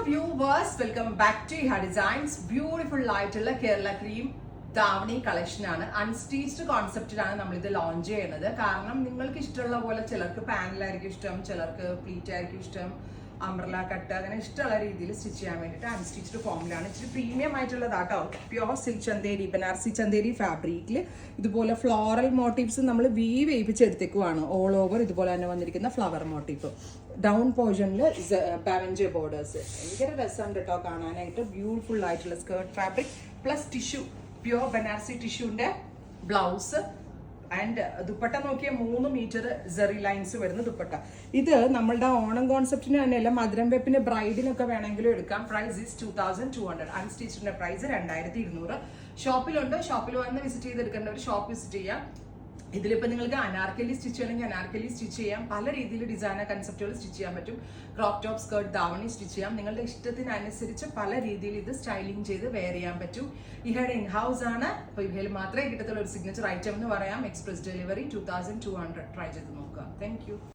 Viewers, welcome back to ഇഹ designs. Beautiful ആയിട്ടുള്ള Kerala cream davani collection ആണ്. അൺസ്റ്റീച്ച്ഡ് കോൺസെപ്റ്റിലാണ് നമ്മൾ ഇത് ലോഞ്ച് ചെയ്യുന്നത്. കാരണം നിങ്ങൾക്ക് ഇഷ്ടമുള്ള പോലെ ചിലർക്ക് പാനലായിരിക്കും ഇഷ്ടം, ചിലർക്ക് പ്ലീറ്റ് ആയിരിക്കും ഇഷ്ടം, അംബ്രല കട്ട്, അങ്ങനെ ഇഷ്ടമുള്ള രീതിയിൽ സ്റ്റിച്ച് ചെയ്യാൻ വേണ്ടിയിട്ട് അൺസ്റ്റിച്ച്ഡ് ഫോമിലാണ്. ഇച്ചിരി പ്രീമിയം ആയിട്ടുള്ളതാട്ടോ. പ്യോർ സിൽക്ക് ചന്തേരി, ബനാറസി ചന്തേരി ഫാബ്രിക്കിൽ ഇതുപോലെ ഫ്ലോറൽ മോട്ടീവ്സ് നമ്മൾ വീവ് ചെയ്യിപ്പിച്ചെടുത്തേക്കുവാണ്. ഓൾ ഓവർ ഇതുപോലെ തന്നെ വന്നിരിക്കുന്ന ഫ്ലവർ മോട്ടീവ്. ഡൗൺ പോർഷനിൽ ബാവഞ്ചെ ബോർഡേഴ്സ്. ഭയങ്കര രസമുണ്ട് കേട്ടോ കാണാനായിട്ട്. ബ്യൂട്ടിഫുൾ ആയിട്ടുള്ള skirt fabric plus tissue, pure Banarasi ടിഷ്യൂന്റെ ബ്ലൗസ് ആൻഡ് ദുപ്പട്ട നോക്കിയ 3 മീറ്റർ സെറി ലൈൻസ് വരുന്ന ദുപ്പട്ട. ഇത് നമ്മളുടെ ഓണം കോൺസെപ്റ്റിന് തന്നെയല്ല, മധുരം വെപ്പിന് ബ്രൈഡിനൊക്കെ വേണമെങ്കിലും എടുക്കാം. Price is 2200. അൺസ്റ്റിച്ചിന്റെ പ്രൈസ് 2200. ഷോപ്പിലുണ്ട്. ഷോപ്പിൽ വന്ന് വിസിറ്റ് ചെയ്തെടുക്കേണ്ടവർ ഷോപ്പ് വിസിറ്റ് ചെയ്യാം. ഇതിലിപ്പോൾ നിങ്ങൾക്ക് അനാർക്കലി സ്റ്റിച്ച് ചെയ്യണമെങ്കിൽ അനാർക്കലി സ്റ്റിച്ച് ചെയ്യാം. പല രീതിയിൽ ഡിസൈനർ കൺസെപ്റ്റുകൾ സ്റ്റിച്ച് ചെയ്യാൻ പറ്റും. Crop top, skirt, davani stitch ചെയ്യാം. നിങ്ങളുടെ ഇഷ്ടത്തിനനുസരിച്ച് പല രീതിയിൽ ഇത് സ്റ്റൈലിംഗ് ചെയ്ത് വെയർ ചെയ്യാൻ പറ്റും. ഇഹയുടെ ഇൻ ഹൗസ് ആണ്. അപ്പോൾ ഇഹയിൽ മാത്രമേ കിട്ടത്തുള്ള ഒരു സിഗ്നേച്ചർ ഐറ്റം എന്ന് പറയാം. Express delivery 2200. ട്രൈ ചെയ്ത് നോക്കുക. Thank you.